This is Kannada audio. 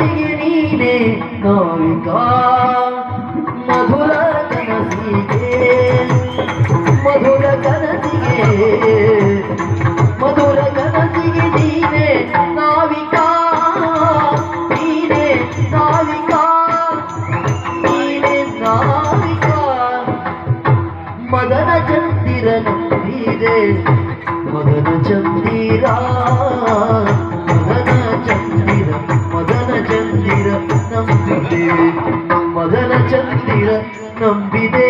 ಕನಸಿಗೆ ನೀನೆ ನಾವಿಕ ಮಧುರ ಕನಸಿಗೆ ಮಧುರ ಕನಸಿಗೆ ಮಧುರ ಕನಸಿಗೆ ನೀನೆ ನಾವಿಕ ನೀನೆ ನಾವಿಕ ನೀನೆ ನಾವಿಕ ಮದನ ಚಂದಿರ ನಂಬಿದೆ ಮದನ ಚಂದಿರ ಮದನ ಚಂದಿರ ಮದನ ಚಂದಿರ ನಂಬಿದೆ ಮದನ ಚಂದಿರ ನಂಬಿದೆ